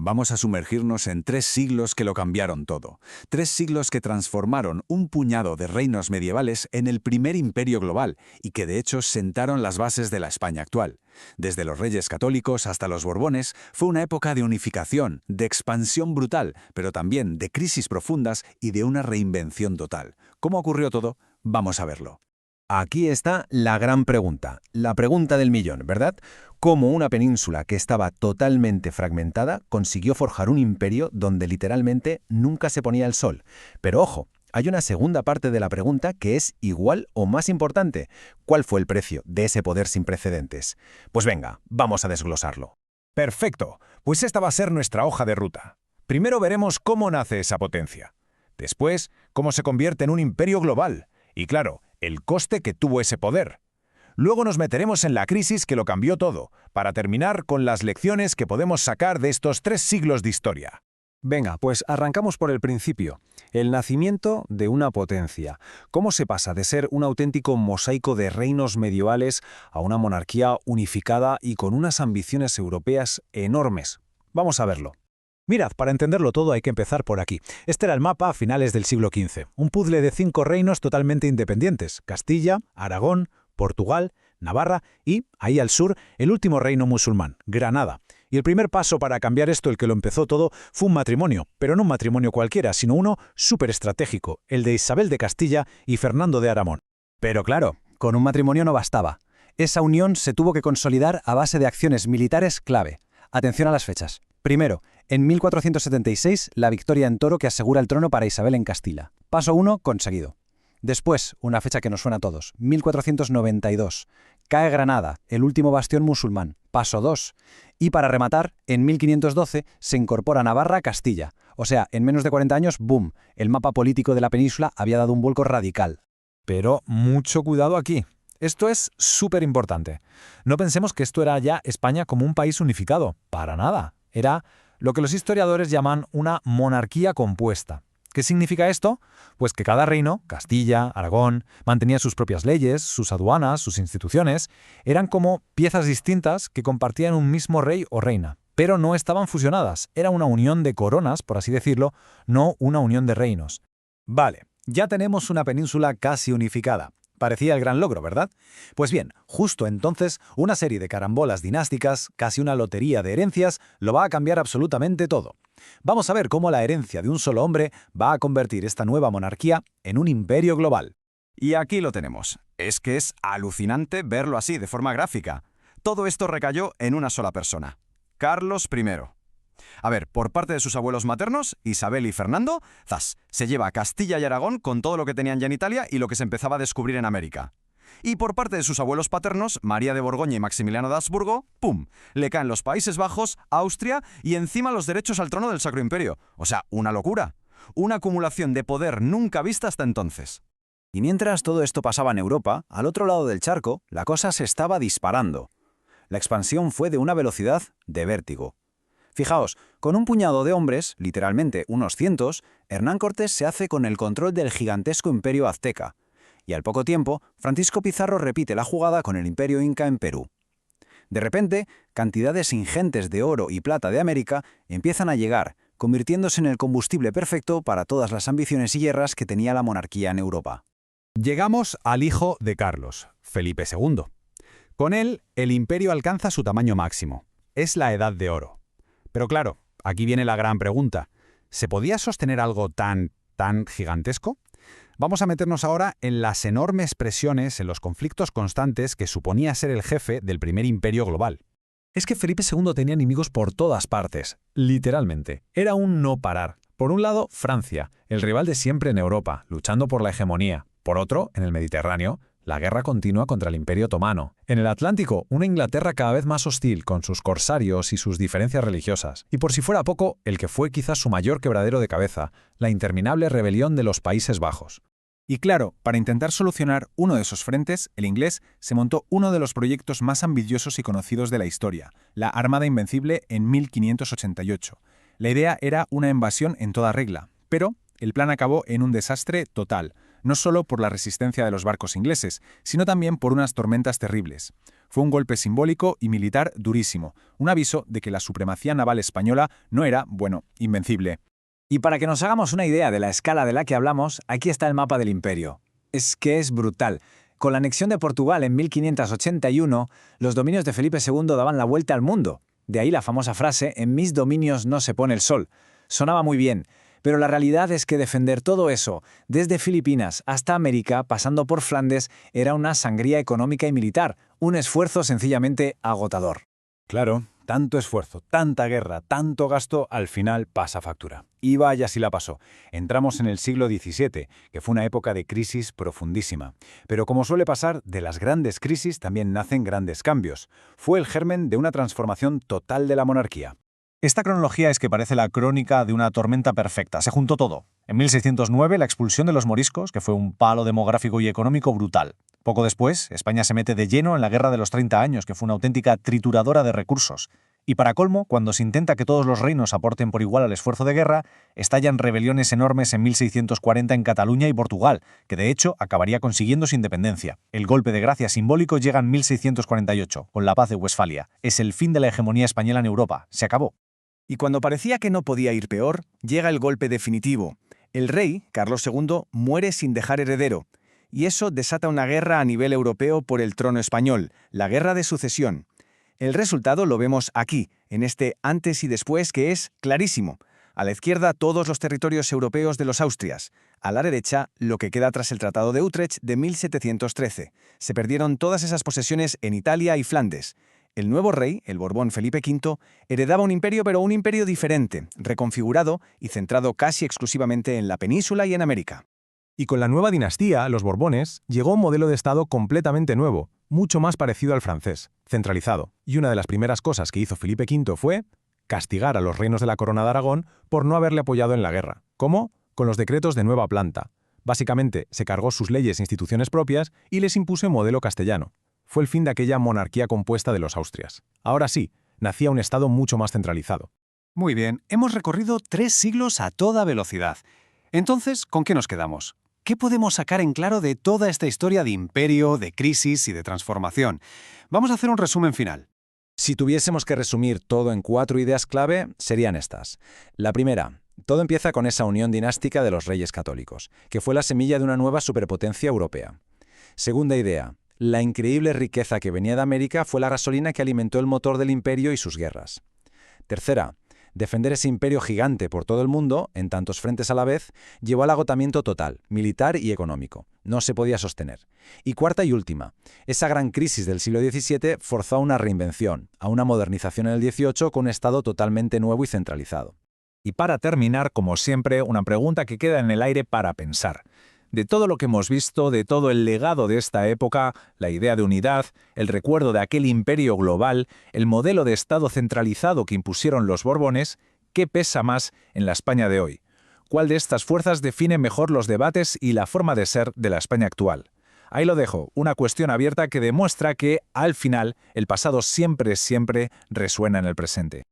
Vamos a sumergirnos en 3 siglos que lo cambiaron todo. 3 siglos que transformaron un puñado de reinos medievales en el primer imperio global y que de hecho sentaron las bases de la España actual. Desde los reyes católicos hasta los Borbones, fue una época de unificación, de expansión brutal, pero también de crisis profundas y de una reinvención total. ¿Cómo ocurrió todo? Vamos a verlo. Aquí está la gran pregunta, la pregunta del millón, ¿verdad? ¿Cómo una península que estaba totalmente fragmentada consiguió forjar un imperio donde literalmente nunca se ponía el sol? Pero ojo, hay una segunda parte de la pregunta que es igual o más importante. ¿Cuál fue el precio de ese poder sin precedentes? Pues venga, vamos a desglosarlo. Perfecto, pues esta va a ser nuestra hoja de ruta. Primero veremos cómo nace esa potencia. Después, cómo se convierte en un imperio global. Y claro, el coste que tuvo ese poder. Luego nos meteremos en la crisis que lo cambió todo, para terminar con las lecciones que podemos sacar de estos 3 siglos de historia. Venga, pues arrancamos por el principio. El nacimiento de una potencia. ¿Cómo se pasa de ser un auténtico mosaico de reinos medievales a una monarquía unificada y con unas ambiciones europeas enormes? Vamos a verlo. Mirad, para entenderlo todo hay que empezar por aquí. Este era el mapa a finales del siglo XV. Un puzzle de 5 reinos totalmente independientes. Castilla, Aragón, Portugal, Navarra y, ahí al sur, el último reino musulmán, Granada. Y el primer paso para cambiar esto, el que lo empezó todo, fue un matrimonio, pero no un matrimonio cualquiera, sino uno súper estratégico, el de Isabel de Castilla y Fernando de Aramón. Pero claro, con un matrimonio no bastaba. Esa unión se tuvo que consolidar a base de acciones militares clave. Atención a las fechas. Primero, en 1476, la victoria en Toro que asegura el trono para Isabel en Castilla. Paso 1, conseguido. Después, una fecha que nos suena a todos, 1492. Cae Granada, el último bastión musulmán. Paso 2. Y para rematar, en 1512 se incorpora Navarra a Castilla. O sea, en menos de 40 años, ¡boom!, el mapa político de la península había dado un vuelco radical. Pero mucho cuidado aquí. Esto es súper importante. No pensemos que esto era ya España como un país unificado. Para nada. Era lo que los historiadores llaman una monarquía compuesta. ¿Qué significa esto? Pues que cada reino, Castilla, Aragón, mantenía sus propias leyes, sus aduanas, sus instituciones, eran como piezas distintas que compartían un mismo rey o reina, pero no estaban fusionadas. Era una unión de coronas, por así decirlo, no una unión de reinos. Vale, ya tenemos una península casi unificada. Parecía el gran logro, ¿verdad? Pues bien, justo entonces, una serie de carambolas dinásticas, casi una lotería de herencias, lo va a cambiar absolutamente todo. Vamos a ver cómo la herencia de un solo hombre va a convertir esta nueva monarquía en un imperio global. Y aquí lo tenemos. Es que es alucinante verlo así, de forma gráfica. Todo esto recayó en una sola persona. Carlos I. A ver, por parte de sus abuelos maternos, Isabel y Fernando, se lleva Castilla y Aragón con todo lo que tenían ya en Italia y lo que se empezaba a descubrir en América. Y por parte de sus abuelos paternos, María de Borgoña y Maximiliano de Habsburgo, ¡pum!, le caen los Países Bajos, Austria y encima los derechos al trono del Sacro Imperio. O sea, una locura. Una acumulación de poder nunca vista hasta entonces. Y mientras todo esto pasaba en Europa, al otro lado del charco, la cosa se estaba disparando. La expansión fue de una velocidad de vértigo. Fijaos, con un puñado de hombres, literalmente unos cientos, Hernán Cortés se hace con el control del gigantesco imperio azteca. Y al poco tiempo, Francisco Pizarro repite la jugada con el imperio inca en Perú. De repente, cantidades ingentes de oro y plata de América empiezan a llegar, convirtiéndose en el combustible perfecto para todas las ambiciones y guerras que tenía la monarquía en Europa. Llegamos al hijo de Carlos, Felipe II. Con él, el imperio alcanza su tamaño máximo. Es la Edad de Oro. Pero claro, aquí viene la gran pregunta. ¿Se podía sostener algo tan gigantesco? Vamos a meternos ahora en las enormes presiones, en los conflictos constantes que suponía ser el jefe del primer imperio global. Es que Felipe II tenía enemigos por todas partes, literalmente. Era un no parar. Por un lado, Francia, el rival de siempre en Europa, luchando por la hegemonía. Por otro, en el Mediterráneo, la guerra continua contra el Imperio Otomano. En el Atlántico, una Inglaterra cada vez más hostil, con sus corsarios y sus diferencias religiosas. Y por si fuera poco, el que fue quizás su mayor quebradero de cabeza, la interminable rebelión de los Países Bajos. Y claro, para intentar solucionar uno de esos frentes, el inglés se montó uno de los proyectos más ambiciosos y conocidos de la historia, la Armada Invencible en 1588. La idea era una invasión en toda regla, pero el plan acabó en un desastre total. no solo por la resistencia de los barcos ingleses, sino también por unas tormentas terribles. Fue un golpe simbólico y militar durísimo, un aviso de que la supremacía naval española no era, bueno, invencible. Y para que nos hagamos una idea de la escala de la que hablamos, aquí está el mapa del imperio. Es que es brutal. Con la anexión de Portugal en 1581, los dominios de Felipe II daban la vuelta al mundo. De ahí la famosa frase, en mis dominios no se pone el sol. Sonaba muy bien, pero la realidad es que defender todo eso, desde Filipinas hasta América, pasando por Flandes, era una sangría económica y militar, un esfuerzo sencillamente agotador. Claro, tanto esfuerzo, tanta guerra, tanto gasto, al final pasa factura. Y vaya si la pasó. Entramos en el siglo XVII, que fue una época de crisis profundísima. Pero como suele pasar, de las grandes crisis también nacen grandes cambios. Fue el germen de una transformación total de la monarquía. Esta cronología es que parece la crónica de una tormenta perfecta. Se juntó todo. En 1609, la expulsión de los moriscos, que fue un palo demográfico y económico brutal. Poco después, España se mete de lleno en la Guerra de los 30 años, que fue una auténtica trituradora de recursos. Y para colmo, cuando se intenta que todos los reinos aporten por igual al esfuerzo de guerra, estallan rebeliones enormes en 1640 en Cataluña y Portugal, que de hecho acabaría consiguiendo su independencia. El golpe de gracia simbólico llega en 1648, con la paz de Westfalia. Es el fin de la hegemonía española en Europa. Se acabó. Y cuando parecía que no podía ir peor, llega el golpe definitivo. El rey, Carlos II, muere sin dejar heredero. Y eso desata una guerra a nivel europeo por el trono español, la Guerra de Sucesión. El resultado lo vemos aquí, en este antes y después que es clarísimo. A la izquierda, todos los territorios europeos de los Austrias. A la derecha, lo que queda tras el Tratado de Utrecht de 1713. Se perdieron todas esas posesiones en Italia y Flandes. El nuevo rey, el Borbón Felipe V, heredaba un imperio, pero un imperio diferente, reconfigurado y centrado casi exclusivamente en la península y en América. Y con la nueva dinastía, los Borbones, llegó un modelo de Estado completamente nuevo, mucho más parecido al francés, centralizado. Y una de las primeras cosas que hizo Felipe V fue castigar a los reinos de la Corona de Aragón por no haberle apoyado en la guerra. ¿Cómo? Con los decretos de nueva planta. Básicamente, se cargó sus leyes e instituciones propias y les impuso un modelo castellano. Fue el fin de aquella monarquía compuesta de los Austrias. Ahora sí, nacía un Estado mucho más centralizado. Muy bien, hemos recorrido 3 siglos a toda velocidad. Entonces, ¿con qué nos quedamos? ¿Qué podemos sacar en claro de toda esta historia de imperio, de crisis y de transformación? Vamos a hacer un resumen final. Si tuviésemos que resumir todo en 4 ideas clave, serían estas. La primera, todo empieza con esa unión dinástica de los reyes católicos, que fue la semilla de una nueva superpotencia europea. Segunda idea, la increíble riqueza que venía de América fue la gasolina que alimentó el motor del imperio y sus guerras. Tercera, defender ese imperio gigante por todo el mundo, en tantos frentes a la vez, llevó al agotamiento total, militar y económico. No se podía sostener. Y cuarta y última, esa gran crisis del siglo XVII forzó a una reinvención, a una modernización en el XVIII con un Estado totalmente nuevo y centralizado. Y para terminar, como siempre, una pregunta que queda en el aire para pensar. De todo lo que hemos visto, de todo el legado de esta época, la idea de unidad, el recuerdo de aquel imperio global, el modelo de Estado centralizado que impusieron los Borbones, ¿qué pesa más en la España de hoy? ¿Cuál de estas fuerzas define mejor los debates y la forma de ser de la España actual? Ahí lo dejo, una cuestión abierta que demuestra que, al final, el pasado siempre resuena en el presente.